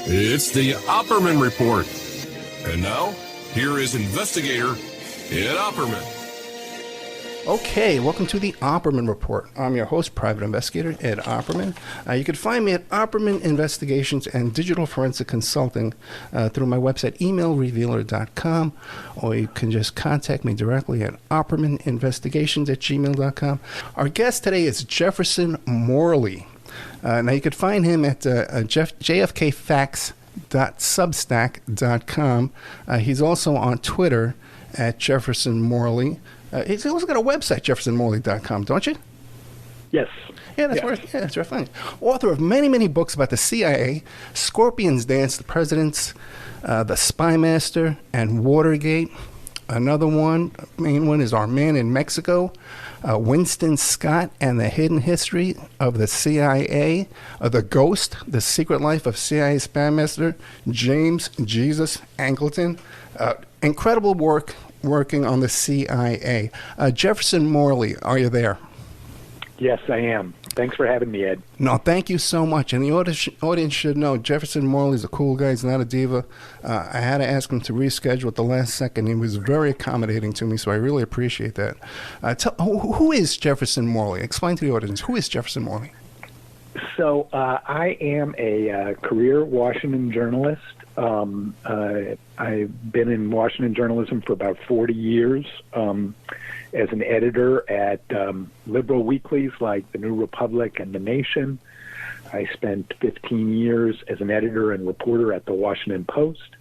It's the Opperman Report. And now, here is investigator Ed Opperman. Okay, welcome to the Opperman Report. I'm your host, private investigator Ed Opperman. You can find me at Opperman Investigations and Digital Forensic Consulting through my website, emailrevealer.com, or you can just contact me directly at oppermaninvestigations@gmail.com. Our guest today is Jefferson Morley. Now, you can find him at jfkfacts.substack.com. He's also on Twitter at Jefferson Morley. He's also got a website, jeffersonmorley.com, don't you? Yes. Yeah, that's right. Fine. Author of many, many books about the CIA, Scorpion's Dance, the Presidents, the Spymaster and Watergate. Another one, main one, is Our Man in Mexico, Winston Scott and the Hidden History of the CIA, The Ghost, The Secret Life of CIA Spymaster, James Jesus Angleton. Incredible work working on the CIA. Jefferson Morley, are you there? Yes, I am. Thanks for having me, Ed. No, thank you so much. And the audience should know Jefferson Morley's a cool guy. He's not a diva. I had to ask him to reschedule at the last second. He was very accommodating to me, so I really appreciate that. Who is Jefferson Morley? Explain to the audience, who is Jefferson Morley? So I am a career Washington journalist. I've been in Washington journalism for about 40 years as an editor at liberal weeklies like The New Republic and The Nation. I spent 15 years as an editor and reporter at The Washington Post.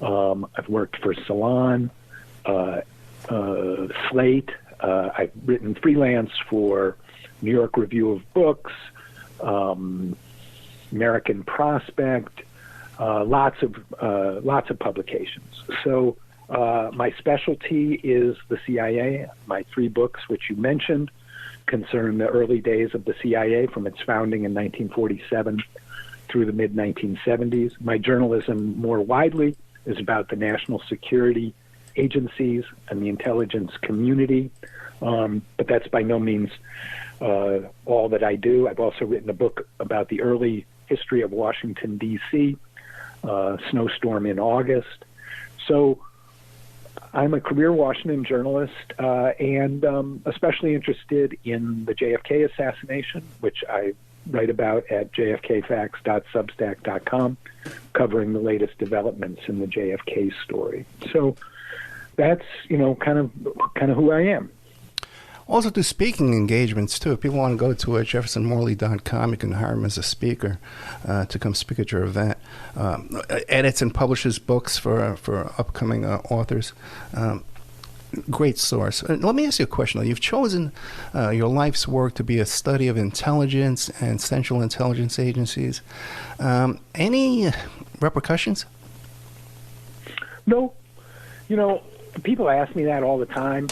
I've worked for Salon, Slate. I've written freelance for New York Review of Books, American Prospect, lots of publications. So my specialty is the CIA. My 3 books, which you mentioned, concern the early days of the CIA from its founding in 1947 through the mid-1970s. My journalism more widely is about the national security agencies and the intelligence community, but that's by no means all that I do. I've also written a book about the early history of Washington, D.C., Snowstorm in August. So I'm a career Washington journalist and especially interested in the JFK assassination, which I write about at jfkfacts.substack.com, covering the latest developments in the JFK story. So that's, kind of who I am. Also do speaking engagements, too. If people want to go to jeffersonmorley.com, you can hire him as a speaker to come speak at your event. Edits and publishes books for upcoming authors. Great source. Let me ask you a question, though. You've chosen your life's work to be a study of intelligence and central intelligence agencies. Any repercussions? No. People ask me that all the time.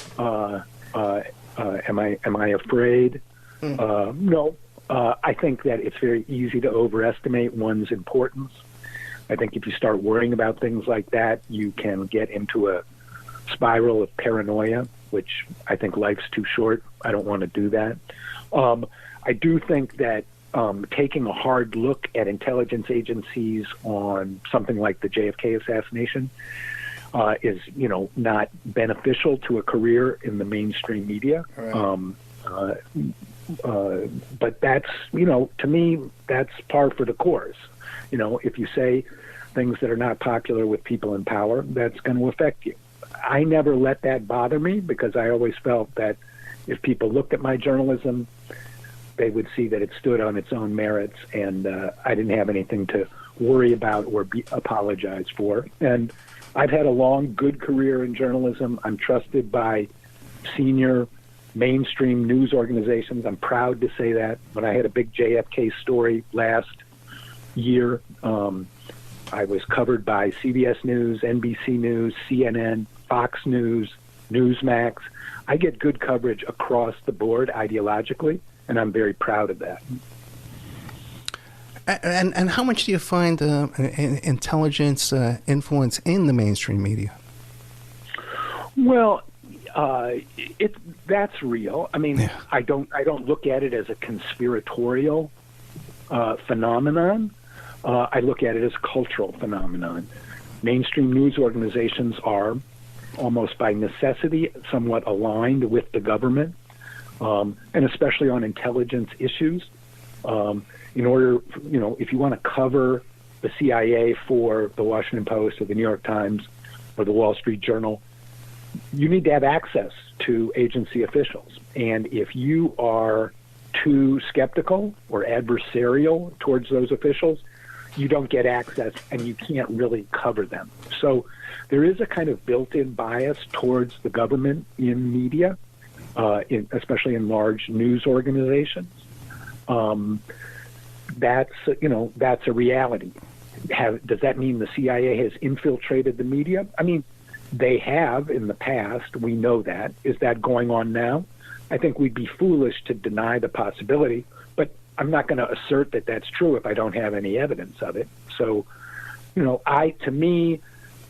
Am I afraid? No. I think that it's very easy to overestimate one's importance. I think if you start worrying about things like that, you can get into a spiral of paranoia, which I think life's too short. I don't want to do that. I do think that taking a hard look at intelligence agencies on something like the JFK assassination is, not beneficial to a career in the mainstream media. Right. But that's, to me, that's par for the course. If you say things that are not popular with people in power, that's going to affect you. I never let that bother me because I always felt that if people looked at my journalism, they would see that it stood on its own merits, and I didn't have anything to worry about or apologize for. And I've had a long, good career in journalism. I'm trusted by senior mainstream news organizations. I'm proud to say that. When I had a big JFK story last year, I was covered by CBS News, NBC News, CNN, Fox News, Newsmax. I get good coverage across the board ideologically, and I'm very proud of that. And how much do you find intelligence influence in the mainstream media? Well, that's real. I mean, yeah. I don't look at it as a conspiratorial phenomenon, I look at it as a cultural phenomenon. Mainstream news organizations are, almost by necessity, somewhat aligned with the government, and especially on intelligence issues. In order, if you want to cover the CIA for the Washington Post or the New York Times or the Wall Street Journal, you need to have access to agency officials. And if you are too skeptical or adversarial towards those officials, you don't get access and you can't really cover them. So there is a kind of built-in bias towards the government in media, especially in large news organizations. That's a reality. Does that mean the CIA has infiltrated the media? I mean, they have in the past. We know that. Is that going on now? I think we'd be foolish to deny the possibility, but I'm not going to assert that that's true if I don't have any evidence of it. So, to me,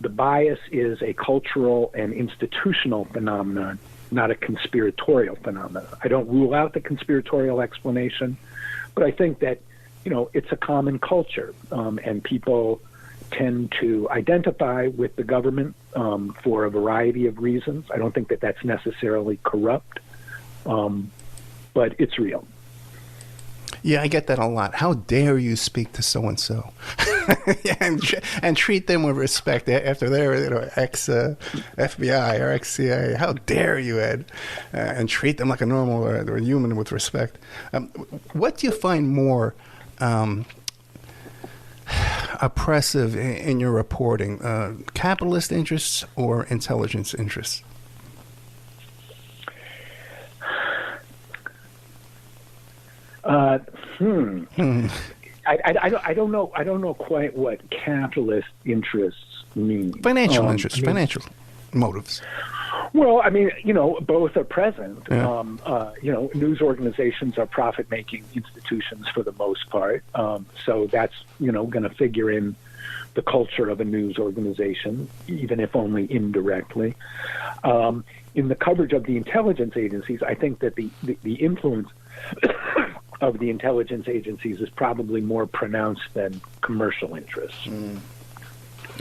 the bias is a cultural and institutional phenomenon, not a conspiratorial phenomenon. I don't rule out the conspiratorial explanation, but I think that, it's a common culture, and people tend to identify with the government for a variety of reasons. I don't think that that's necessarily corrupt, but it's real. Yeah, I get that a lot. How dare you speak to so-and-so? and treat them with respect after they're ex-FBI or ex-CIA. How dare you, Ed? And treat them like a normal or a human with respect. What do you find more oppressive in your reporting? Capitalist interests or intelligence interests? I don't know. I don't know quite what capitalist interests mean. Financial interests, financial motives. Well, I mean, both are present. Yeah. News organizations are profit-making institutions for the most part. So that's, going to figure in the culture of a news organization, even if only indirectly. In the coverage of the intelligence agencies, I think that the influence of the intelligence agencies is probably more pronounced than commercial interests.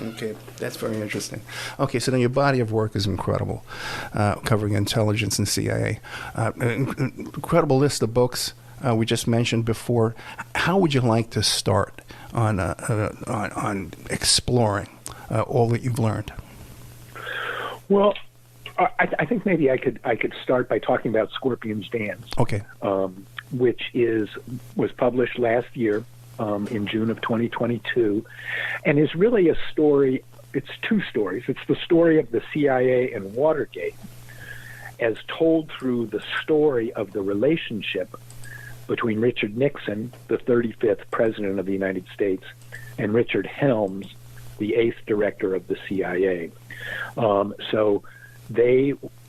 Okay, that's very interesting. Okay, so then your body of work is incredible, covering intelligence and CIA. Incredible list of books we just mentioned before. How would you like to start on exploring all that you've learned? Well, I think maybe I could start by talking about Scorpion's Dance. Okay. Which was published last year in June of 2022, and is really a story. It's two stories. It's the story of the CIA and Watergate, as told through the story of the relationship between Richard Nixon, the 35th President of the United States, and Richard Helms, the 8th Director of the CIA.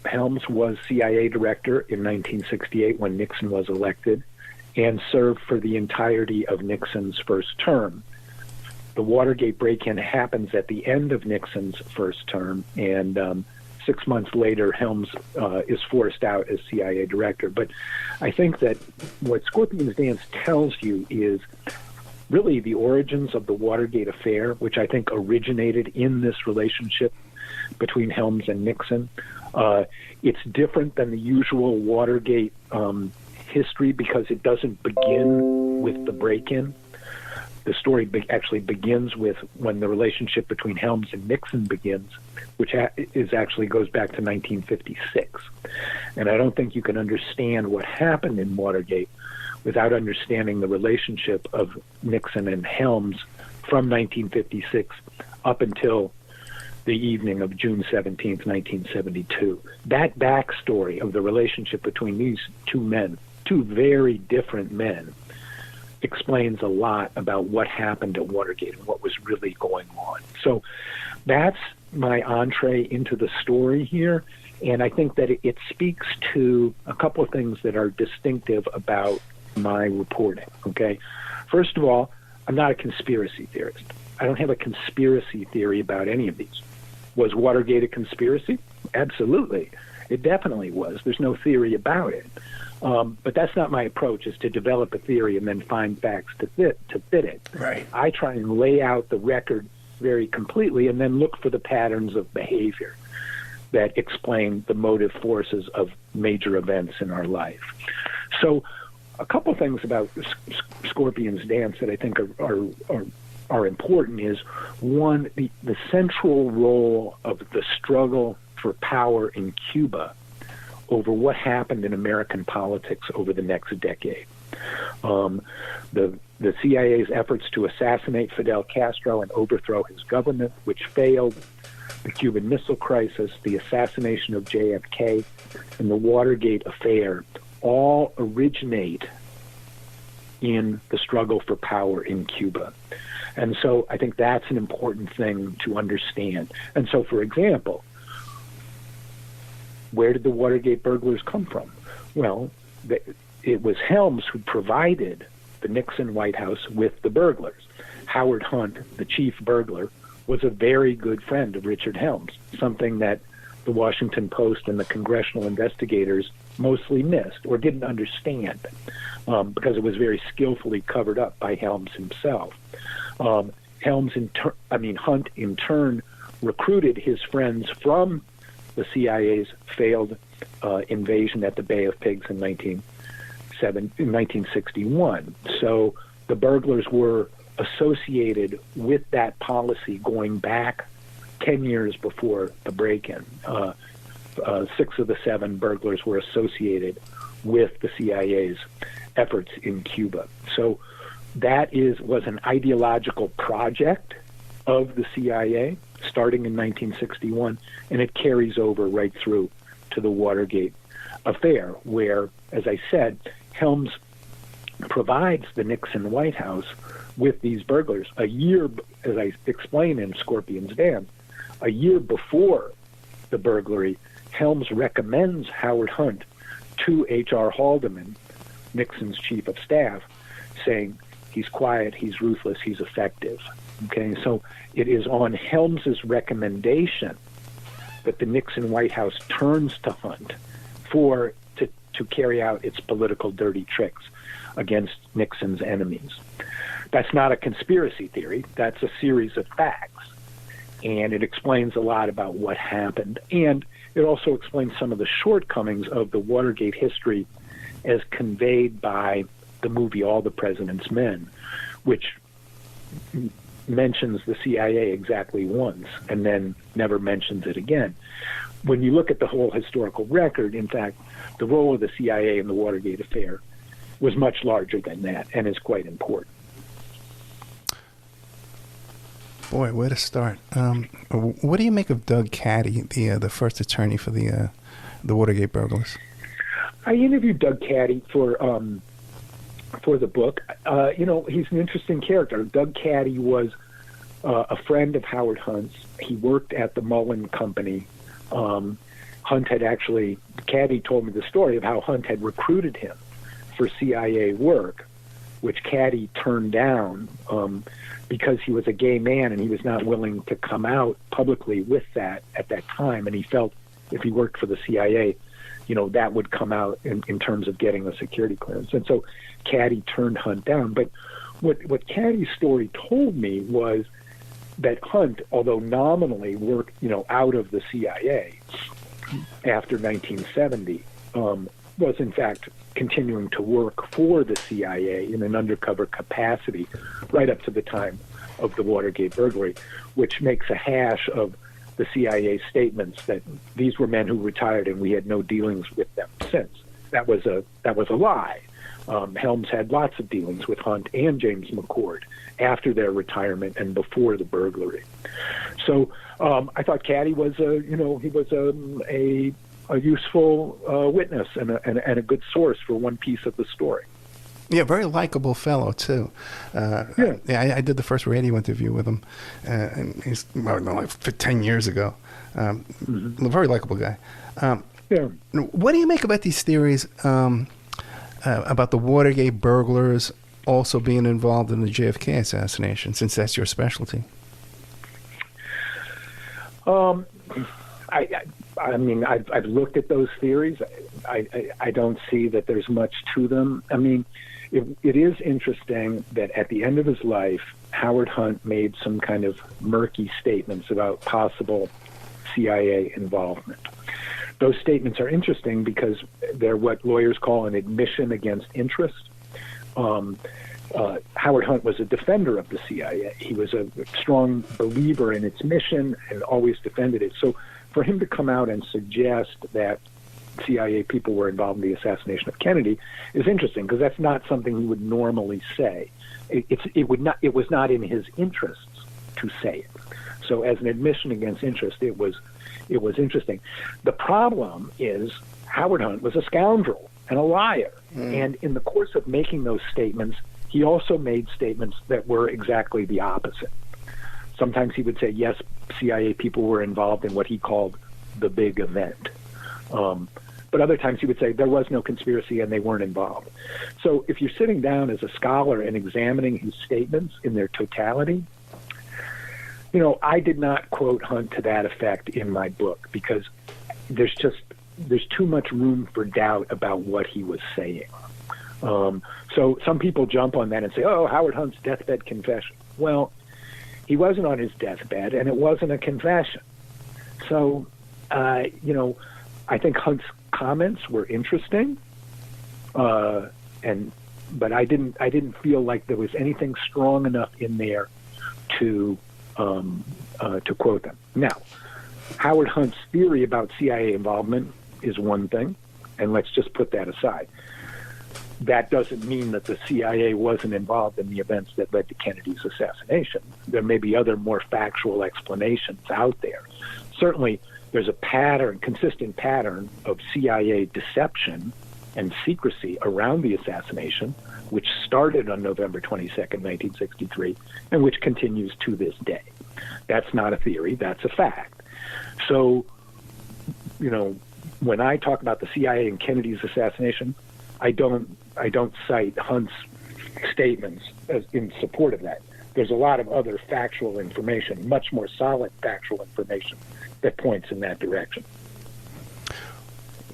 Helms was CIA Director in 1968 when Nixon was elected, and served for the entirety of Nixon's first term. The Watergate break-in happens at the end of Nixon's first term, and 6 months later, Helms is forced out as CIA Director. But I think that what Scorpion's Dance tells you is really the origins of the Watergate affair, which I think originated in this relationship between Helms and Nixon. It's different than the usual Watergate history because it doesn't begin with the break-in. The story actually begins with when the relationship between Helms and Nixon begins, which actually goes back to 1956. And I don't think you can understand what happened in Watergate without understanding the relationship of Nixon and Helms from 1956 up until the evening of June 17th, 1972. That backstory of the relationship between these two men, two very different men, explains a lot about what happened at Watergate and what was really going on. So that's my entree into the story here, and I think that it speaks to a couple of things that are distinctive about my reporting, okay? First of all, I'm not a conspiracy theorist. I don't have a conspiracy theory about any of these. Was Watergate a conspiracy? Absolutely. It definitely was. There's no theory about it. But that's not my approach, is to develop a theory and then find facts to fit it. Right. I try and lay out the record very completely and then look for the patterns of behavior that explain the motive forces of major events in our life. So a couple things about Scorpion's dance that I think are important is, one, the central role of the struggle for power in Cuba over what happened in American politics over the next decade. The CIA's efforts to assassinate Fidel Castro and overthrow his government, which failed, the Cuban Missile Crisis, the assassination of JFK, and the Watergate affair all originate in the struggle for power in Cuba. And so I think that's an important thing to understand. And so, for example, where did the Watergate burglars come from? Well, it was Helms who provided the Nixon White House with the burglars. Howard Hunt, the chief burglar, was a very good friend of Richard Helms, something that the Washington Post and the congressional investigators mostly missed or didn't understand, because it was very skillfully covered up by Helms himself. Hunt in turn recruited his friends from the CIA's failed invasion at the Bay of Pigs in 1961. So the burglars were associated with that policy going back 10 years before the break-in. 6 of the 7 burglars were associated with the CIA's efforts in Cuba. So that was an ideological project of the CIA starting in 1961, and it carries over right through to the Watergate affair, where, as I said, Helms provides the Nixon White House with these burglars a year, as I explain in Scorpion's Dance, a year before the burglary. Helms recommends Howard Hunt to H.R. Haldeman, Nixon's chief of staff, saying he's quiet, he's ruthless, he's effective. Okay, so it is on Helms's recommendation that the Nixon White House turns to Hunt to carry out its political dirty tricks against Nixon's enemies. That's not a conspiracy theory. That's a series of facts. And it explains a lot about what happened. And it also explains some of the shortcomings of the Watergate history as conveyed by the movie All the President's Men, which mentions the CIA exactly once and then never mentions it again. When you look at the whole historical record, in fact, the role of the CIA in the Watergate affair was much larger than that and is quite important. Boy, where to start? What do you make of Doug Caddy, the first attorney for the Watergate burglars? I interviewed Doug Caddy for the book. He's an interesting character. Doug Caddy was a friend of Howard Hunt's. He worked at the Mullen Company. Caddy told me the story of how Hunt had recruited him for CIA work, which Caddy turned down because he was a gay man and he was not willing to come out publicly with that at that time. And he felt if he worked for the CIA, that would come out in terms of getting a security clearance. And so Caddy turned Hunt down. But what Caddy's story told me was that Hunt, although nominally worked, out of the CIA after 1970, was in fact continuing to work for the CIA in an undercover capacity right up to the time of the Watergate burglary, which makes a hash of the CIA statements that these were men who retired and we had no dealings with them since. That was a lie. Helms had lots of dealings with Hunt and James McCord after their retirement and before the burglary. So I thought Caddy was a useful witness and a good source for one piece of the story. Yeah, very likable fellow too. I did the first radio interview with him, and he's for 10 years ago. A very likable guy. What do you make about these theories about the Watergate burglars also being involved in the JFK assassination, since that's your specialty? I mean, I've looked at those theories. I don't see that there's much to them. I mean, it is interesting that at the end of his life, Howard Hunt made some kind of murky statements about possible CIA involvement. Those statements are interesting because they're what lawyers call an admission against interest. Howard Hunt was a defender of the CIA. He was a strong believer in its mission and always defended it. So for him to come out and suggest that CIA people were involved in the assassination of Kennedy is interesting because that's not something he would normally say. It was not in his interests to say it. So as an admission against interest, it was interesting. The problem is Howard Hunt was a scoundrel and a liar. And in the course of making those statements, he also made statements that were exactly the opposite. Sometimes he would say, yes, CIA people were involved in what he called the big event. But other times he would say there was no conspiracy and they weren't involved. So if you're sitting down as a scholar and examining his statements in their totality, I did not quote Hunt to that effect in my book because there's too much room for doubt about what he was saying. So some people jump on that and say, oh, Howard Hunt's deathbed confession. Well, he wasn't on his deathbed, and it wasn't a confession. So, I think Hunt's comments were interesting, but I didn't feel like there was anything strong enough in there to quote them. Now, Howard Hunt's theory about CIA involvement is one thing, and let's just put that aside. That doesn't mean that the CIA wasn't involved in the events that led to Kennedy's assassination. There may be other more factual explanations out there. Certainly, there's a consistent pattern of CIA deception and secrecy around the assassination, which started on November 22nd, 1963, and which continues to this day. That's not a theory, that's a fact. So, when I talk about the CIA and Kennedy's assassination, I don't cite Hunt's statements as in support of that. There's a lot of other factual information, much more solid factual information, that points in that direction.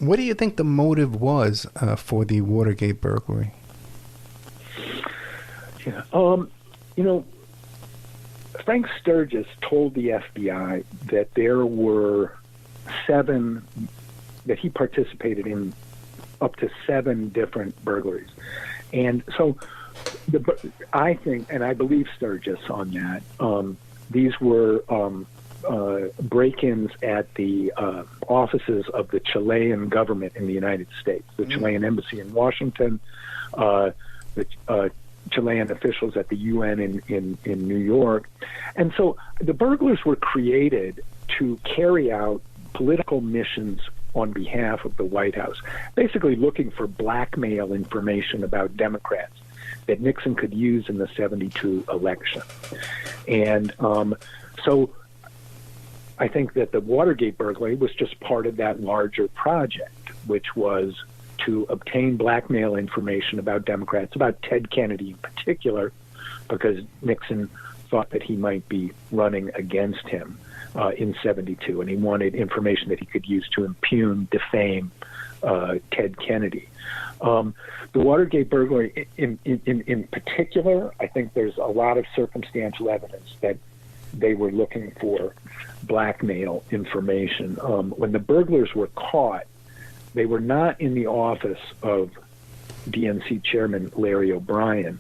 What do you think the motive was for the Watergate burglary? Yeah. Frank Sturgis told the FBI that there were that he participated in up to 7 different burglaries. And so I think, and I believe Sturgis on that, these were break-ins at the offices of the Chilean government in the United States, the Chilean embassy in Washington, the Chilean officials at the UN in New York. And so the burglars were created to carry out political missions on behalf of the White House, basically looking for blackmail information about Democrats that Nixon could use in the 72 election. And so I think that the Watergate burglary was just part of that larger project, which was to obtain blackmail information about Democrats, about Ted Kennedy in particular, because Nixon thought that he might be running against him in 72, and he wanted information that he could use to impugn, defame Ted Kennedy. The Watergate burglary in particular, I think there's a lot of circumstantial evidence that they were looking for blackmail information. When the burglars were caught, they were not in the office of DNC Chairman Larry O'Brien.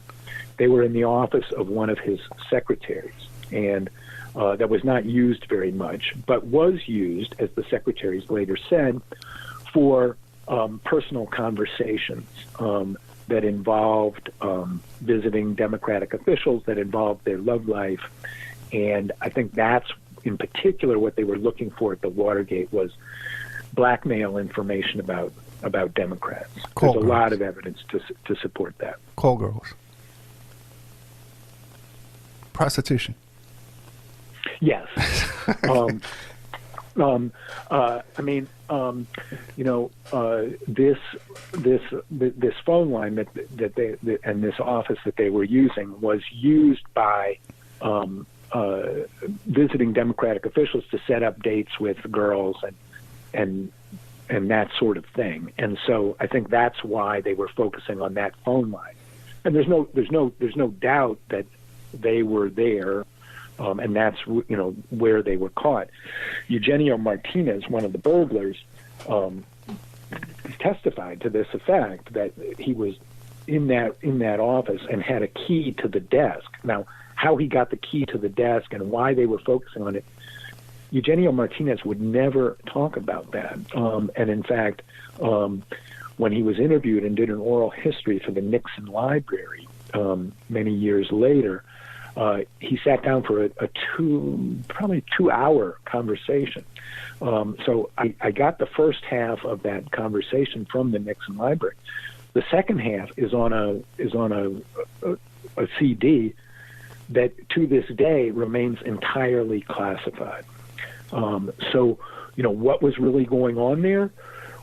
They were in the office of one of his secretaries, and that was not used very much, but was used, as the secretaries later said, for personal conversations that involved visiting Democratic officials, that involved their love life. And I think that's, in particular, what they were looking for at the Watergate was blackmail information about Democrats. There's a lot of evidence to support that. Call girls. Prostitution. Yes. This phone line that they and this office that they were using was used by visiting Democratic officials to set up dates with girls and that sort of thing. And so I think that's why they were focusing on that phone line. And there's no doubt that they were there, and that's where they were caught. Eugenio Martinez, one of the burglars, testified to this effect, that he was in that office and had a key to the desk. Now, how he got the key to the desk and why they were focusing on it, Eugenio Martinez would never talk about that. And in fact, when he was interviewed and did an oral history for the Nixon Library many years later, he sat down for probably 2-hour conversation. So I got the first half of that conversation from the Nixon Library. The second half is on a CD that to this day remains entirely classified. So what was really going on there?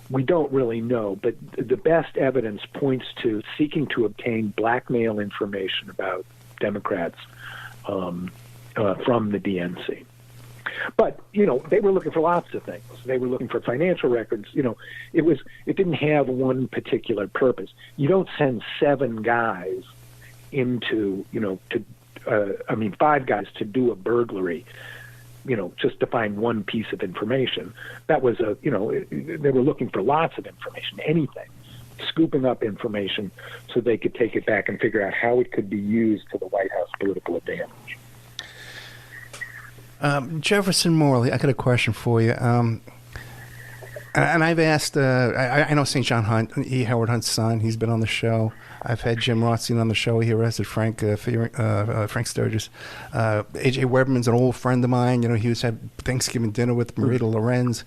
We don't really know, but the best evidence points to seeking to obtain blackmail information about Democrats from the DNC. But they were looking for lots of things. They were looking for financial records. It didn't have one particular purpose. You don't send 7 guys into 5 guys to do a burglary, just to find one piece of information. That was they were looking for lots of information, anything, scooping up information so they could take it back and figure out how it could be used to the White House political advantage. Jefferson Morley, I got a question for you. And I've asked, I know St. John Hunt, E. Howard Hunt's son, he's been on the show. I've had Jim Rothstein on the show. He arrested Frank Sturgis. A.J. Weberman's an old friend of mine. He was had Thanksgiving dinner with Marita Lorenz.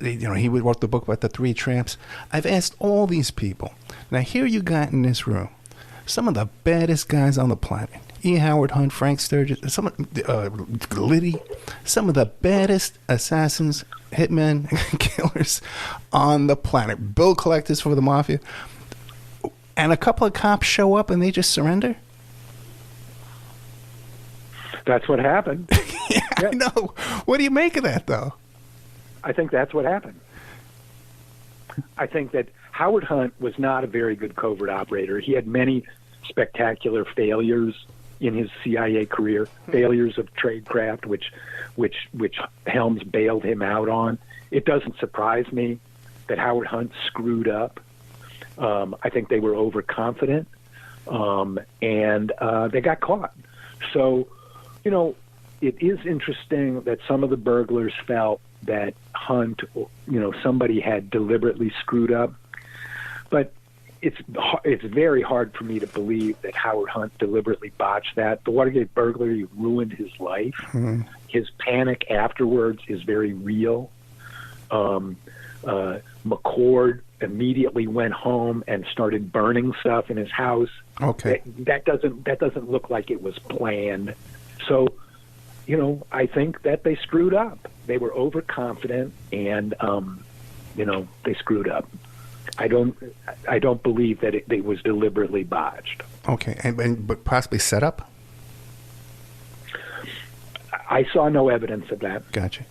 He wrote the book about the 3 tramps. I've asked all these people. Now, here you got in this room some of the baddest guys on the planet. E. Howard Hunt, Frank Sturgis, Liddy, some of the baddest assassins, hitmen, killers on the planet. Bill collectors for the mafia. And a couple of cops show up and they just surrender? That's what happened. Yeah, I know. What do you make of that, though? I think that's what happened. I think that Howard Hunt was not a very good covert operator. He had many spectacular failures in his CIA career, failures of tradecraft, which Helms bailed him out on. It doesn't surprise me that Howard Hunt screwed up. I think they were overconfident, and they got caught. So, it is interesting that some of the burglars felt that Hunt, somebody had deliberately screwed up. But it's very hard for me to believe that Howard Hunt deliberetely botched that. The Watergate burglary ruined his life. Mm-hmm. His panic afterwards is very real. McCord immediately went home and started burning stuff in his house. Okay, that doesn't look like it was planned. So, I think that they screwed up. They were overconfident, and they screwed up. I don't believe that it was deliberately botched. Okay, but possibly set up? I saw no evidence of that. Gotcha.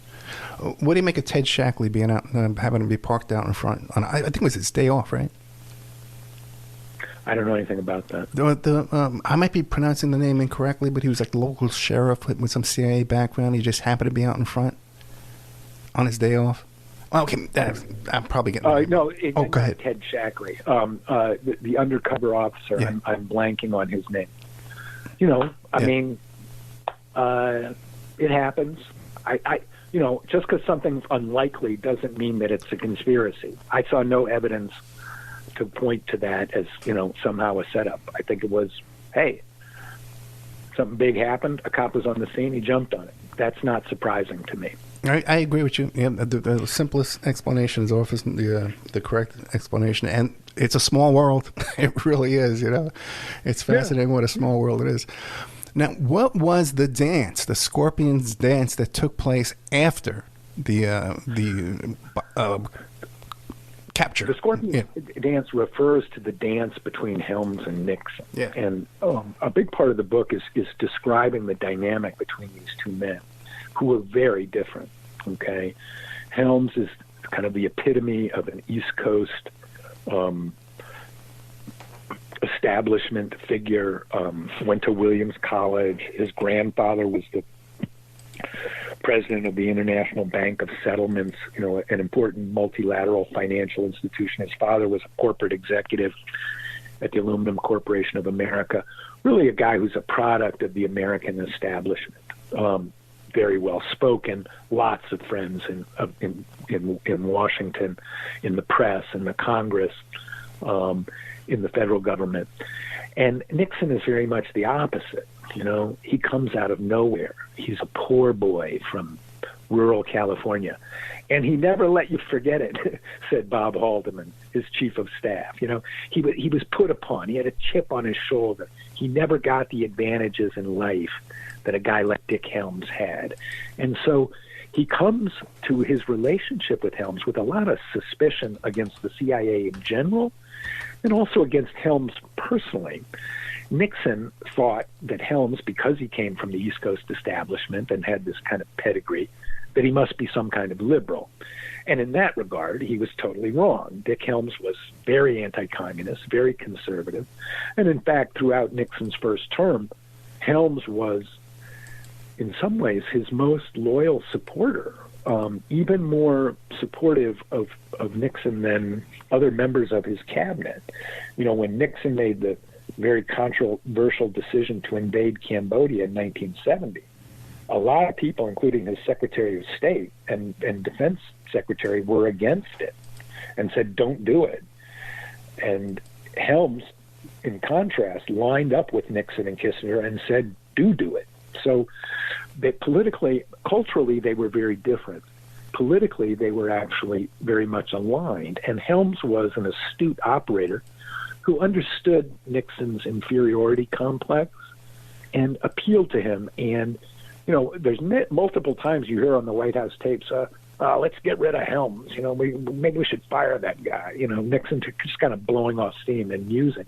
What do you make of Ted Shackley being out, having to be parked out in front? I think it was his day off, right? I don't know anything about that. I might be pronouncing the name incorrectly, but he was like the local sheriff with some CIA background. He just happened to be out in front on his day off. Okay, I'm probably getting. No, go ahead. Ted Shackley, the undercover officer. Yeah. I'm blanking on his name. I mean, it happens. Just because something's unlikely doesn't mean that it's a conspiracy. I saw no evidence to point to that as somehow a setup. I think it was, hey, something big happened. A cop was on the scene. He jumped on it. That's not surprising to me. I agree with you. Yeah, the simplest explanation is often the correct explanation, and it's a small world. It really is. It's fascinating what a small world it is. Now, what was the dance, the Scorpions dance that took place after the capture? The Scorpions dance refers to the dance between Helms and Nixon. Yeah. And a big part of the book is describing the dynamic between these two men, who were very different. Okay, Helms is kind of the epitome of an East Coast establishment figure. Went to Williams College. His grandfather was the president of the International Bank of Settlements, an important multilateral financial institution. His father was a corporate executive at the Aluminum Corporation of America. Really a guy who's a product of the American establishment. Very well spoken, lots of friends in Washington, in the press, in the Congress, in the federal government. And Nixon is very much the opposite. He comes out of nowhere. He's a poor boy from rural California. And he never let you forget it, said Bob Haldeman, his chief of staff. He was put upon. He had a chip on his shoulder. He never got the advantages in life that a guy like Dick Helms had. And so he comes to his relationship with Helms with a lot of suspicion against the CIA in general and also against Helms personally. Nixon thought that Helms, because he came from the East Coast establishment and had this kind of pedigree, that he must be some kind of liberal. And in that regard, he was totally wrong. Dick Helms was very anti-communist, very conservative. And in fact, throughout Nixon's first term, Helms was, in some ways, his most loyal supporter, even more supportive of Nixon than other members of his cabinet. When Nixon made the very controversial decision to invade Cambodia in 1970, a lot of people, including his Secretary of State and Defense Secretary, were against it and said, don't do it. And Helms, in contrast, lined up with Nixon and Kissinger and said, do it. So politically, culturally, they were very different. Politically, they were actually very much aligned. And Helms was an astute operator who understood Nixon's inferiority complex and appealed to him. And, there's multiple times you hear on the White House tapes, let's get rid of Helms. Maybe we should fire that guy. Nixon just kind of blowing off steam and musing.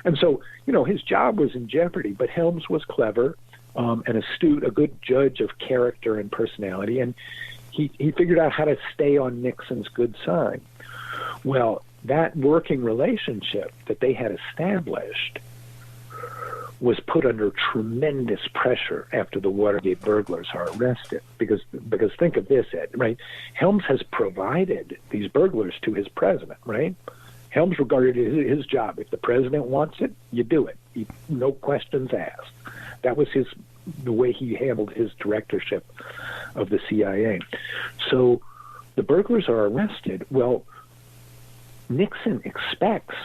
And so, his job was in jeopardy, but Helms was clever and astute, a good judge of character and personality. And he figured out how to stay on Nixon's good side. Well, that working relationship that they had established was put under tremendous pressure after the Watergate burglars are arrested. Because think of this, Ed, right? Helms has provided these burglars to his president, right? Helms regarded it as his job. If the president wants it, you do it. No questions asked. That was the way he handled his directorship of the CIA. So the burglars are arrested. Well, Nixon expects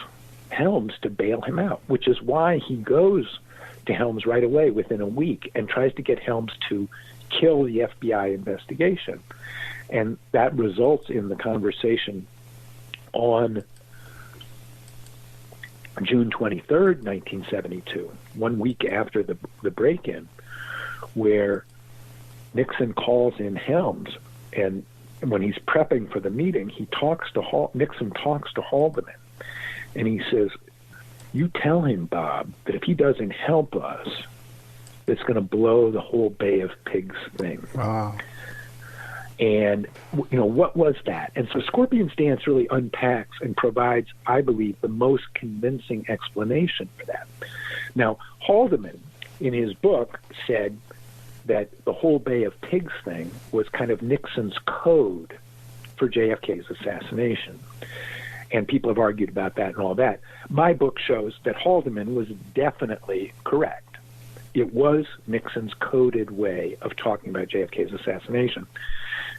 Helms to bail him out, which is why he goes to Helms right away within a week and tries to get Helms to kill the FBI investigation. And that results in the conversation on June 23rd, 1972, 1 week after the break-in, where Nixon calls in Helms, and when he's prepping for the meeting, Nixon talks to Haldeman, and he says, you tell him, Bob, that if he doesn't help us, it's going to blow the whole Bay of Pigs thing. Wow. And, what was that? And so Scorpion's Dance really unpacks and provides, I believe, the most convincing explanation for that. Now, Haldeman, in his book, said that the whole Bay of Pigs thing was kind of Nixon's code for JFK's assassination. And people have argued about that and all that. My book shows that Haldeman was definitely correct. It was Nixon's coded way of talking about JFK's assassination.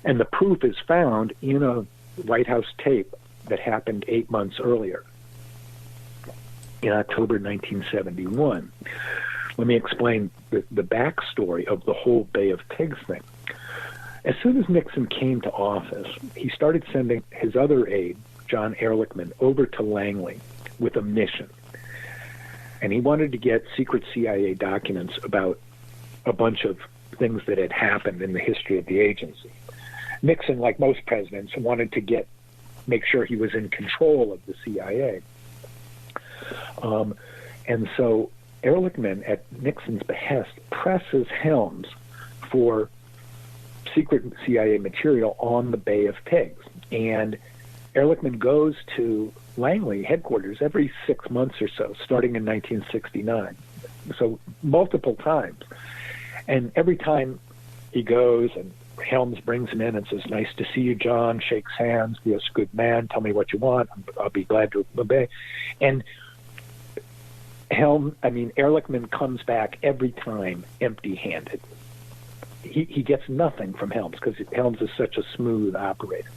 And the proof is found in a White House tape that happened 8 months earlier, in October 1971. Let me explain the backstory of the whole Bay of Pigs thing. As soon as Nixon came to office, he started sending his other aide, John Ehrlichman, over to Langley with a mission. And he wanted to get secret CIA documents about a bunch of things that had happened in the history of the agency. Nixon, like most presidents, wanted to make sure he was in control of the CIA. And so Ehrlichman, at Nixon's behest, presses Helms for secret CIA material on the Bay of Pigs. And Ehrlichman goes to Langley headquarters every 6 months or so, starting in 1969. So multiple times. And every time he goes, and Helms brings him in and says, "Nice to see you, John," shakes hands, "You're a good man, tell me what you want, I'll be glad to obey." And Ehrlichman comes back every time empty-handed. He gets nothing from Helms because Helms is such a smooth operator.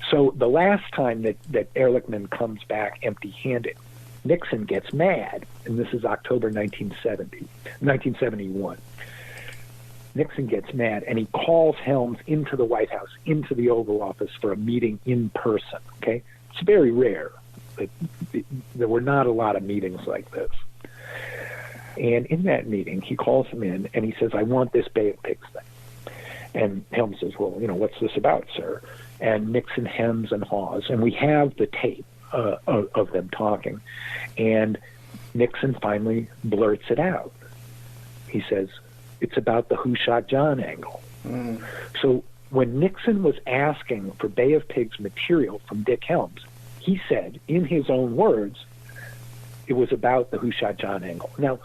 So the last time that Ehrlichman comes back empty-handed, Nixon gets mad, and this is October 1971. Nixon gets mad, and he calls Helms into the White House, into the Oval Office for a meeting in person. Okay, it's very rare. There were not a lot of meetings like this. And in that meeting, he calls him in, and he says, "I want this Bay of Pigs thing." And Helms says, "Well, what's this about, sir?" And Nixon hems and haws, and we have the tape of them talking. And Nixon finally blurts it out. He says, "It's about the Who Shot John angle." So when Nixon was asking for Bay of Pigs material from Dick Helms, he said, in his own words, it was about the Who Shot John angle. Now,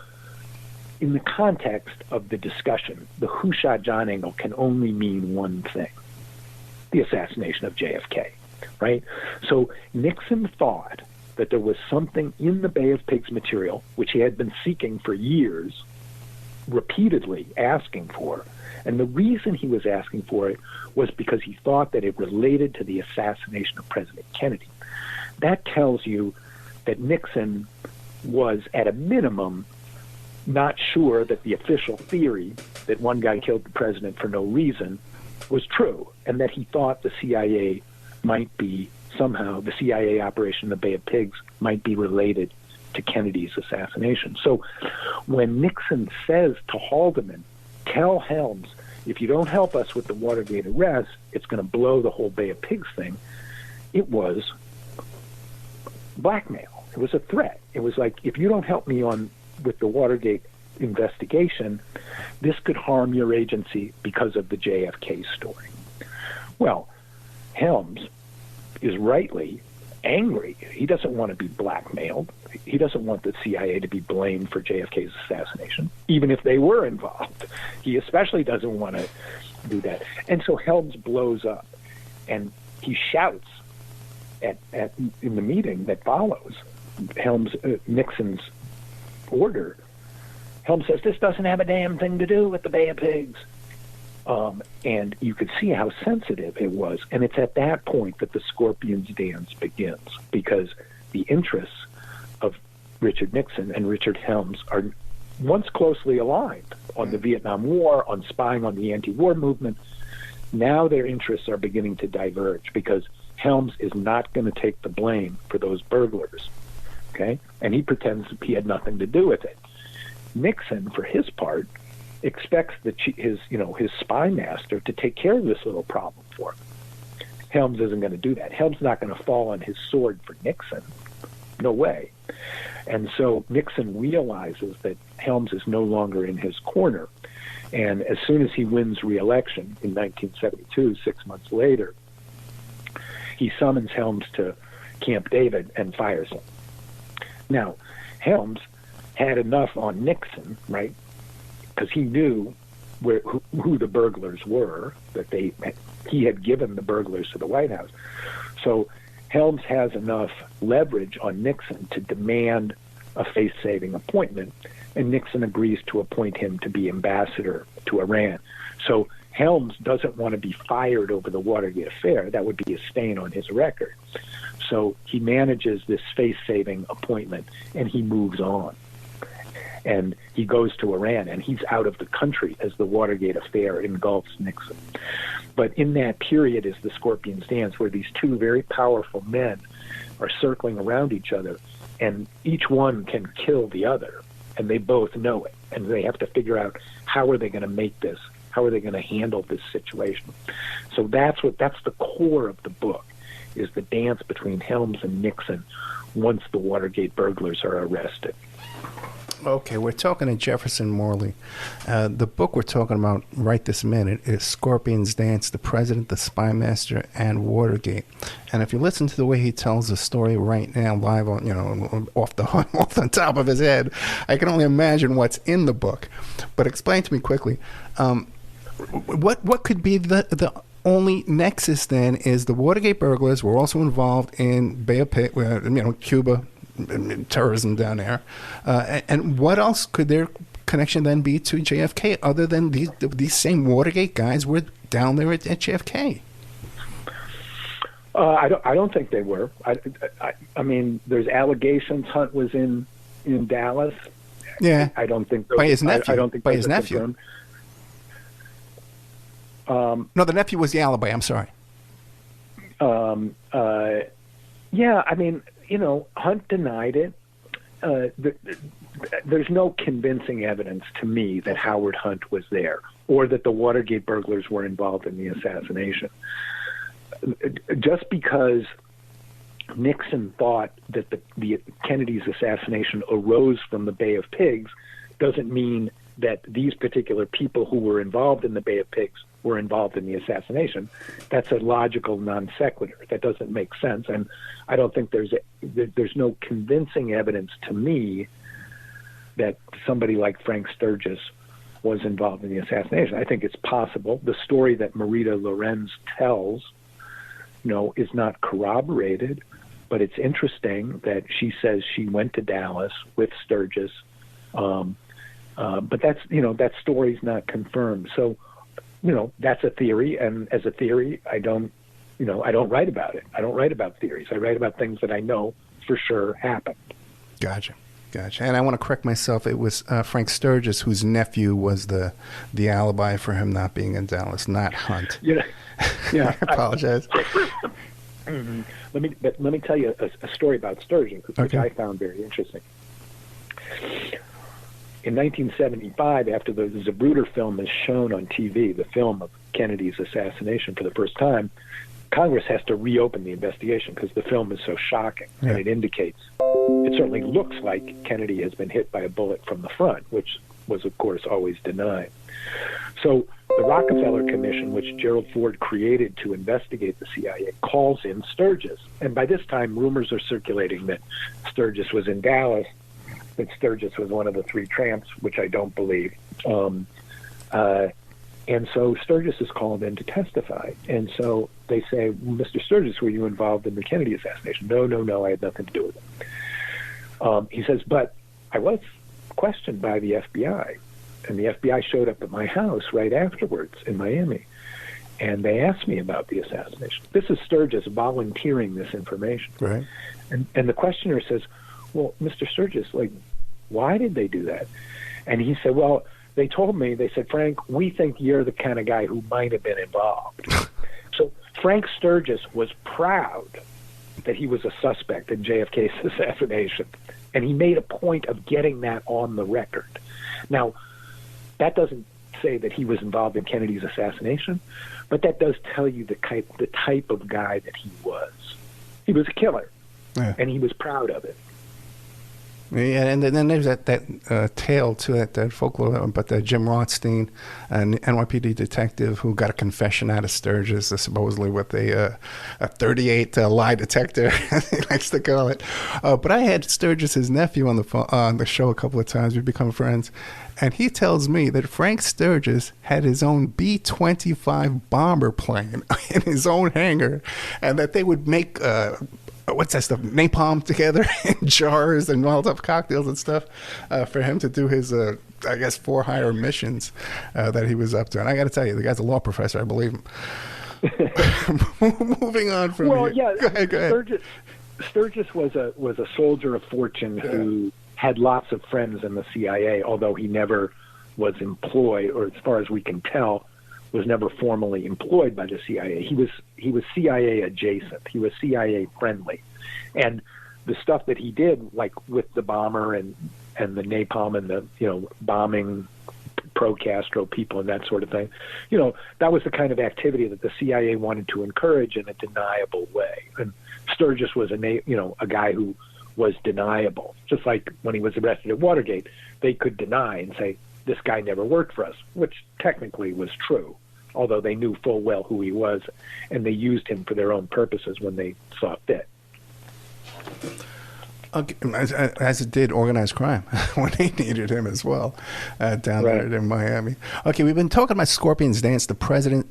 in the context of the discussion, the Who Shot John angle can only mean one thing: the assassination of JFK, right? So Nixon thought that there was something in the Bay of Pigs material, which he had been seeking for years, repeatedly asking for. And the reason he was asking for it was because he thought that it related to the assassination of President Kennedy. That tells you that Nixon was, at a minimum, not sure that the official theory that one guy killed the president for no reason was true, and that he thought the CIA might be somehow, the CIA operation in the Bay of Pigs might be related to Kennedy's assassination. So when Nixon says to Haldeman, "Tell Helms, if you don't help us with the Watergate arrest, it's going to blow the whole Bay of Pigs thing," it was blackmail. It was a threat. It was like, if you don't help me with the Watergate investigation, this could harm your agency because of the JFK story. Well, Helms is rightly angry. He doesn't want to be blackmailed. He doesn't want the CIA to be blamed for JFK's assassination, even if they were involved. He especially doesn't want to do that. And so Helms blows up, and he shouts in the meeting that follows Nixon's order. Helms says, "This doesn't have a damn thing to do with the Bay of Pigs." And you could see how sensitive it was. And it's at that point that the Scorpions dance begins, because the interests of Richard Nixon and Richard Helms are once closely aligned on the Vietnam War, on spying on the anti-war movement. Now their interests are beginning to diverge, because Helms is not going to take the blame for those burglars, okay? And he pretends he had nothing to do with it. Nixon, for his part, expects his spymaster to take care of this little problem for him. Helms isn't going to do that. Helms not going to fall on his sword for Nixon. No way. And so Nixon realizes that Helms is no longer in his corner. And as soon as he wins re-election in 1972, 6 months later, he summons Helms to Camp David and fires him. Now, Helms had enough on Nixon, right? Because he knew who the burglars were, that he had given the burglars to the White House. So Helms has enough leverage on Nixon to demand a face-saving appointment, and Nixon agrees to appoint him to be ambassador to Iran. So Helms doesn't want to be fired over the Watergate affair. That would be a stain on his record. So he manages this face-saving appointment, and he moves on. And he goes to Iran, and he's out of the country as the Watergate affair engulfs Nixon. But in that period is the Scorpions dance, where these two very powerful men are circling around each other, and each one can kill the other, and they both know it, and they have to figure out how are they going to make this, how are they going to handle this situation. So that's the core of the book, is the dance between Helms and Nixon once the Watergate burglars are arrested. Okay, we're talking to Jefferson Morley. The book we're talking about right this minute is Scorpion's Dance, The President, the Spymaster, and Watergate. And if you listen to the way he tells the story right now, live on, off the top of his head, I can only imagine what's in the book. But explain to me quickly, what could be the only nexus then? Is the Watergate burglars were also involved in Bay of Pigs, Cuba, terrorism down there, and what else could their connection then be to JFK other than these same Watergate guys were down there at JFK? I don't think they were. I mean, there's allegations Hunt was in Dallas. Yeah, I don't think those, by his nephew. I don't think by his nephew. No, the nephew was the alibi. I'm sorry. Yeah, I mean, Hunt denied it. There's no convincing evidence to me that Howard Hunt was there or that the Watergate burglars were involved in the assassination. Just because Nixon thought that the Kennedy's assassination arose from the Bay of Pigs doesn't mean that these particular people who were involved in the Bay of Pigs were involved in the assassination. That's a logical non sequitur. That doesn't make sense, and I don't think there's no convincing evidence to me that somebody like Frank Sturgis was involved in the assassination. I think it's possible. The story that Marita Lorenz tells, is not corroborated, but it's interesting that she says she went to Dallas with Sturgis, but that story's not confirmed. So, that's a theory, and as a theory, I don't write about it. I don't write about theories. I write about things that I know for sure happened. Gotcha. And I want to correct myself. It was Frank Sturgis whose nephew was the alibi for him not being in Dallas, not Hunt. Yeah. I apologize. Let me tell you a story about Sturgis, which I found very interesting. In 1975, after the Zapruder film is shown on TV, the film of Kennedy's assassination for the first time, Congress has to reopen the investigation because the film is so shocking, and it certainly looks like Kennedy has been hit by a bullet from the front, which was, of course, always denied. So the Rockefeller Commission, which Gerald Ford created to investigate the CIA, calls in Sturgis. And by this time, rumors are circulating that Sturgis was in Dallas, that Sturgis was one of the three tramps, which I don't believe. And so Sturgis is called in to testify. And so they say, Mr. Sturgis, were you involved in the Kennedy assassination? No, I had nothing to do with it. He says, but I was questioned by the FBI. And the FBI showed up at my house right afterwards in Miami. And they asked me about the assassination. This is Sturgis volunteering this information. Right. And the questioner says, well, Mr. Sturgis, why did they do that? And he said, well, they told me, they said, Frank, we think you're the kind of guy who might have been involved. So Frank Sturgis was proud that he was a suspect in JFK's assassination. And he made a point of getting that on the record. Now, that doesn't say that he was involved in Kennedy's assassination, but that does tell you the type of guy that he was. He was a killer, and he was proud of it. Yeah, and then there's that tale to that folklore about the Jim Rothstein, an NYPD detective who got a confession out of Sturgis, supposedly with a 38 lie detector, he likes to call it. But I had Sturgis' nephew on the show a couple of times. We've become friends. And he tells me that Frank Sturgis had his own B-25 bomber plane in his own hangar, and that they would make... what's that stuff? Napalm together in jars and Molotov cocktails and stuff for him to do his, I guess, for-hire missions that he was up to. And I got to tell you, the guy's a law professor. I believe him. Moving on from well, here. Yeah, go ahead. Sturgis was a soldier of fortune who had lots of friends in the CIA, although he never was employed, or as far as we can tell, was never formally employed by the CIA. He was CIA adjacent. He was CIA friendly, and the stuff that he did, like with the bomber and the napalm and the bombing pro-Castro people and that sort of thing, that was the kind of activity that the CIA wanted to encourage in a deniable way. And Sturgis was a guy who was deniable. Just like when he was arrested at Watergate, they could deny and say, this guy never worked for us, which technically was true, although they knew full well who he was, and they used him for their own purposes when they saw fit. Okay, as it did organized crime when they needed him as well, down Right. there in Miami. Okay, we've been talking about Scorpion's Dance, The President,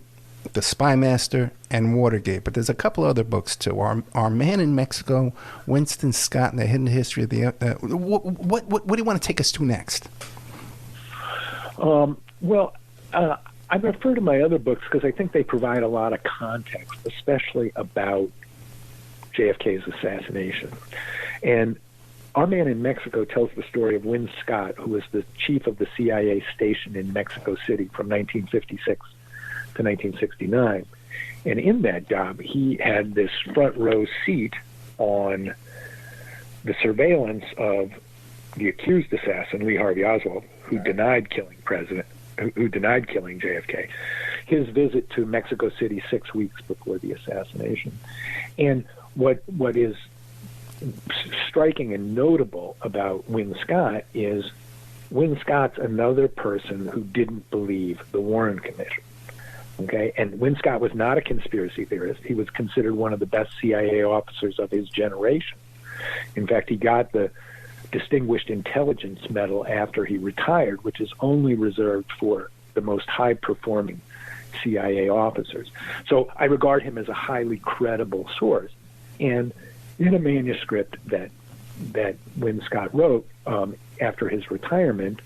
The Spymaster, and Watergate, but there's a couple other books too. Our Man in Mexico, Winston Scott, and the Hidden History of the... what do you want to take us to next? I refer to my other books because I think they provide a lot of context, especially about JFK's assassination. And Our Man in Mexico tells the story of Win Scott, who was the chief of the CIA station in Mexico City from 1956 to 1969. And in that job, he had this front row seat on the surveillance of the accused assassin, Lee Harvey Oswald, who denied killing JFK, his visit to Mexico City 6 weeks before the assassination. And what is striking and notable about Win Scott is Win Scott's another person who didn't believe the Warren Commission. Okay, and Win Scott was not a conspiracy theorist. He was considered one of the best CIA officers of his generation. In fact, he got the Distinguished Intelligence Medal after he retired, which is only reserved for the most high-performing CIA officers. So I regard him as a highly credible source. And in a manuscript that Win Scott wrote after his retirement,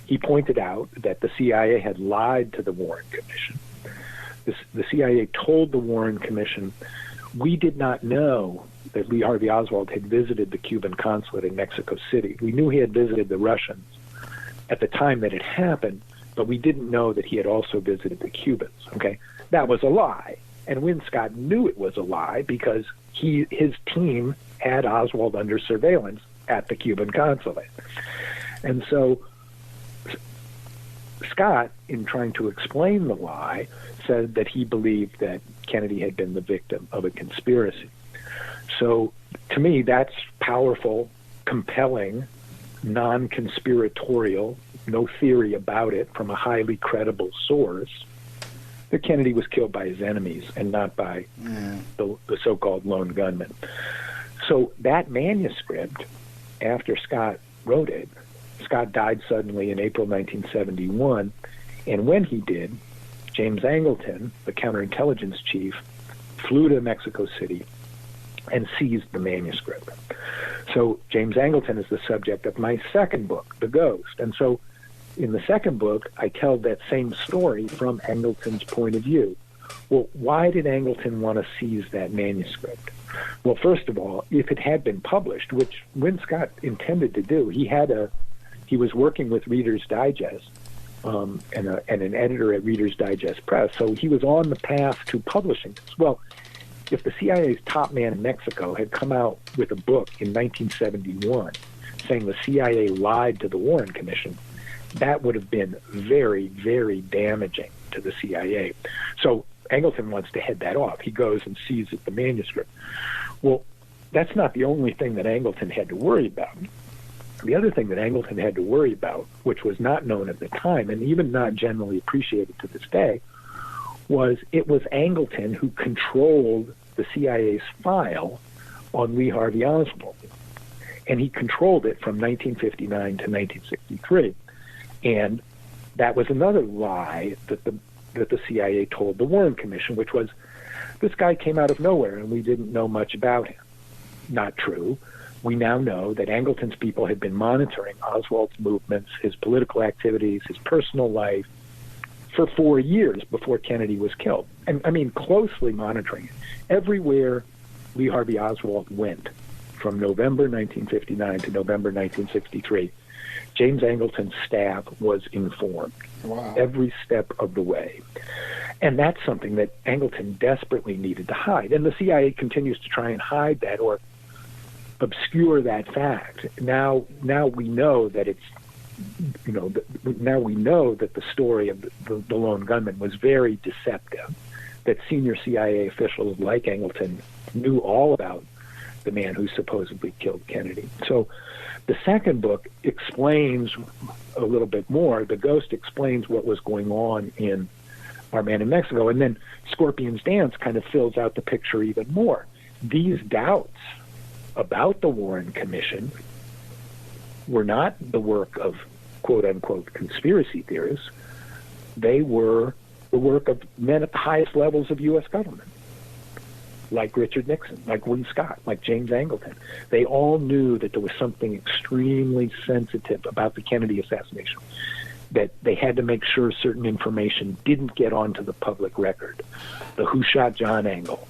he pointed out that the CIA had lied to the Warren Commission. The CIA told the Warren Commission, we did not know that Lee Harvey Oswald had visited the Cuban consulate in Mexico City. We knew he had visited the Russians at the time that it happened, but we didn't know that he had also visited the Cubans. Okay, that was a lie, and Win Scott knew it was a lie because his team had Oswald under surveillance at the Cuban consulate. And so Scott, in trying to explain the lie, said that he believed that Kennedy had been the victim of a conspiracy. So to me, that's powerful, compelling, non-conspiratorial, no theory about it from a highly credible source, that Kennedy was killed by his enemies and not by the so-called lone gunman. So that manuscript, after Scott wrote it, Scott died suddenly in April 1971, and when he did, James Angleton, the counterintelligence chief, flew to Mexico City and seized the manuscript. So James Angleton is the subject of my second book, The Ghost. And so in the second book, I tell that same story from Angleton's point of view. Well, why did Angleton want to seize that manuscript? Well, first of all, if it had been published, which Win Scott intended to do, he was working with Reader's Digest and an editor at Reader's Digest Press, so he was on the path to publishing this. Well, if the CIA's top man in Mexico had come out with a book in 1971 saying the CIA lied to the Warren Commission, that would have been very, very damaging to the CIA. So Angleton wants to head that off. He goes and seizes the manuscript. Well, that's not the only thing that Angleton had to worry about. The other thing that Angleton had to worry about, which was not known at the time and even not generally appreciated to this day, was it was Angleton who controlled the CIA's file on Lee Harvey Oswald. And he controlled it from 1959 to 1963. And that was another lie that the CIA told the Warren Commission, which was, this guy came out of nowhere and we didn't know much about him. Not true. We now know that Angleton's people had been monitoring Oswald's movements, his political activities, his personal life, for 4 years before Kennedy was killed. And I mean, closely monitoring it. Everywhere Lee Harvey Oswald went, from November 1959 to November 1963, James Angleton's staff was informed every step of the way. And that's something that Angleton desperately needed to hide. And the CIA continues to try and hide that or obscure that fact. Now we know that it's, now we know that the story of the lone gunman was very deceptive, that senior CIA officials like Angleton knew all about the man who supposedly killed Kennedy. So the second book explains a little bit more. The Ghost explains what was going on in Our Man in Mexico. And then Scorpion's Dance kind of fills out the picture even more. These doubts about the Warren Commission were not the work of quote-unquote conspiracy theorists. They were the work of men at the highest levels of U.S. government, like Richard Nixon, like Win Scott, like James Angleton. They all knew that there was something extremely sensitive about the Kennedy assassination, that they had to make sure certain information didn't get onto the public record. The who shot John angle,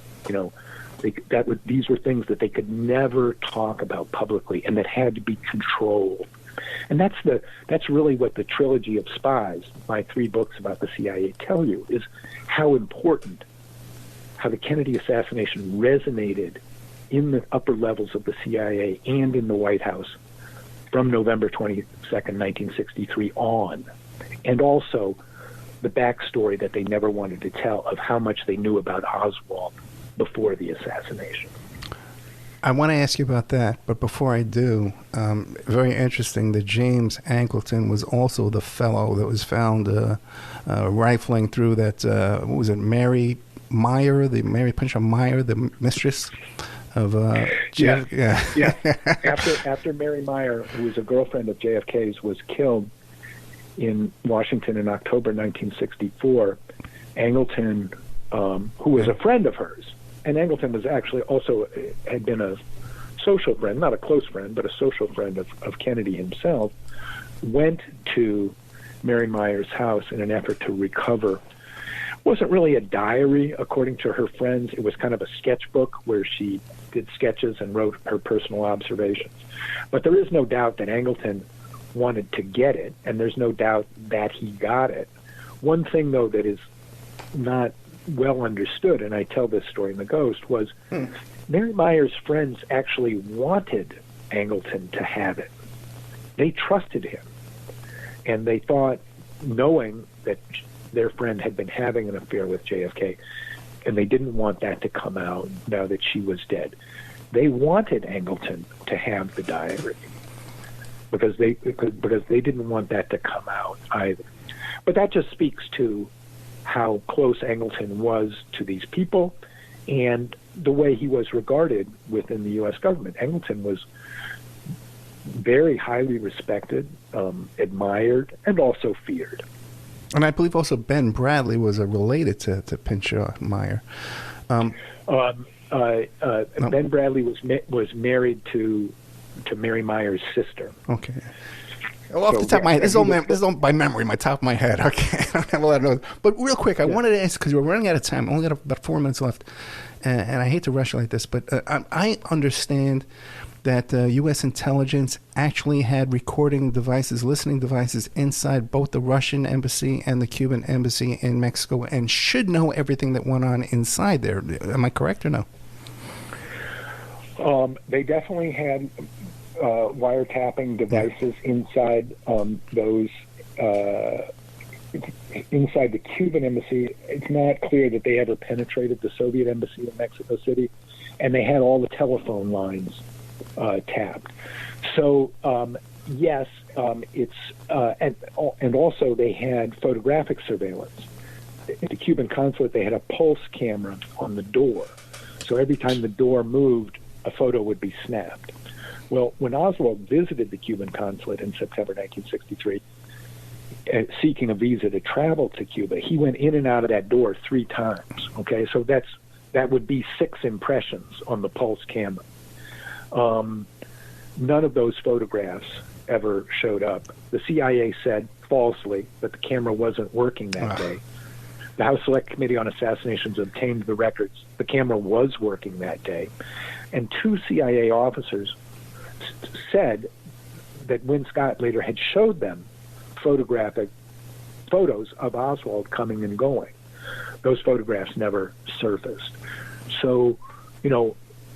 these were things that they could never talk about publicly and that had to be controlled. And that's really what the trilogy of spies, my 3 books about the CIA, tell you, is how important, how the Kennedy assassination resonated in the upper levels of the CIA and in the White House from November 22nd, 1963 on. And also the backstory that they never wanted to tell of how much they knew about Oswald before the assassination. I want to ask you about that, but before I do, very interesting that James Angleton was also the fellow that was found rifling through that, what was it, Mary Pinchot Meyer, the mistress of Yeah. After Mary Meyer, who was a girlfriend of JFK's, was killed in Washington in October 1964, Angleton, who was a friend of hers, and Angleton was actually also had been a social friend, not a close friend, but a social friend of Kennedy himself, went to Mary Meyer's house in an effort to recover. It wasn't really a diary, according to her friends. It was kind of a sketchbook where she did sketches and wrote her personal observations. But there is no doubt that Angleton wanted to get it, and there's no doubt that he got it. One thing, though, that is not well understood, and I tell this story in The Ghost, was Mary Meyer's friends actually wanted Angleton to have it. They trusted him, and they thought, knowing that their friend had been having an affair with JFK, and they didn't want that to come out now that she was dead. They wanted Angleton to have the diary because they didn't want that to come out either. But that just speaks to how close Angleton was to these people and the way he was regarded within the U.S. government. Angleton was very highly respected, admired, and also feared. And I believe also Ben Bradley was related to Pinchot Meyer. Ben Bradley was married to Mary Meyer's sister. Okay. Well, off the top of my head, this is all by memory, my top of my head. Okay, I don't have a lot of notes. But real quick, I wanted to ask, because we're running out of time. I only got about 4 minutes left, and I hate to rush like this, but I understand that U.S. intelligence actually had recording devices, listening devices inside both the Russian embassy and the Cuban embassy in Mexico, and should know everything that went on inside there. Am I correct or no? They definitely had wiretapping devices inside those inside the Cuban embassy. It's not clear that they ever penetrated the Soviet embassy in Mexico City, and they had all the telephone lines tapped. So yes, it's and also they had photographic surveillance. At the Cuban consulate, they had a pulse camera on the door, so every time the door moved, a photo would be snapped. Well, when Oswald visited the Cuban consulate in September 1963, seeking a visa to travel to Cuba, he went in and out of that door 3 times. Okay, so that would be 6 impressions on the pulse camera. None of those photographs ever showed up. The CIA said falsely that the camera wasn't working that day. The House Select Committee on Assassinations obtained the records. The camera was working that day. And 2 CIA officers said that Win Scott later had showed them photographic photos of Oswald coming and going. Those photographs never surfaced. So,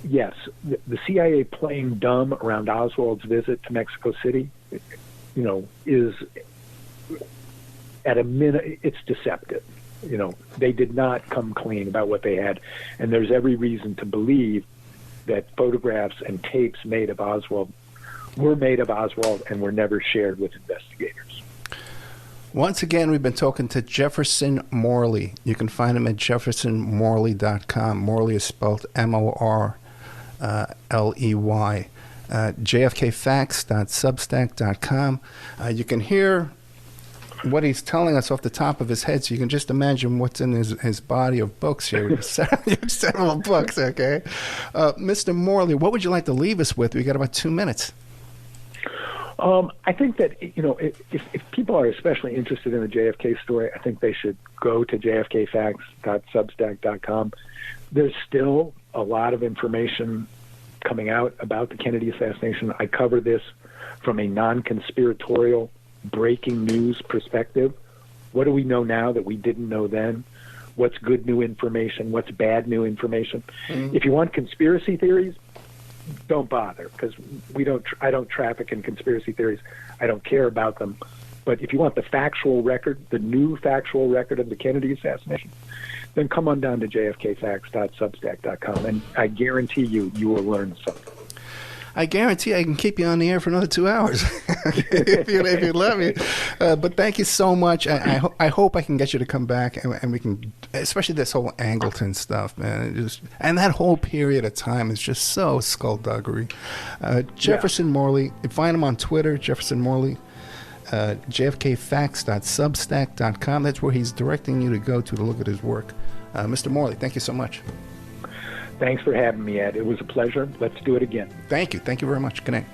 yes, the CIA playing dumb around Oswald's visit to Mexico City, is at a minute, it's deceptive. They did not come clean about what they had, and there's every reason to believe that photographs and tapes made of Oswald were made of Oswald and were never shared with investigators. Once again, we've been talking to Jefferson Morley. You can find him at jeffersonmorley.com. Morley is spelled Morley. jfkfacts.substack.com. You can hear what he's telling us off the top of his head, so you can just imagine what's in his body of books here. Several books, okay? Mr. Morley, what would you like to leave us with? We got about 2 minutes. I think that, if people are especially interested in the JFK story, I think they should go to jfkfacts.substack.com. There's still a lot of information coming out about the Kennedy assassination. I cover this from a non-conspiratorial breaking news perspective. What do we know now that we didn't know then? What's good new information? What's bad new information? Mm-hmm. If you want conspiracy theories, don't bother, because I don't traffic in conspiracy theories. I don't care about them. But if you want the factual record, the new factual record of the Kennedy assassination, then come on down to jfkfacts.substack.com, and I guarantee you will learn something. I guarantee I can keep you on the air for another 2 hours if you let me. But thank you so much. I hope I can get you to come back, and we can, especially this whole Angleton stuff, man. And that whole period of time is just so skullduggery. Jefferson Morley, you find him on Twitter, Jefferson Morley. jfkfacts.substack.com. That's where he's directing you to go to look at his work. Mr. Morley, thank you so much. Thanks for having me, Ed. It was a pleasure. Let's do it again. Thank you. Thank you very much. Good night.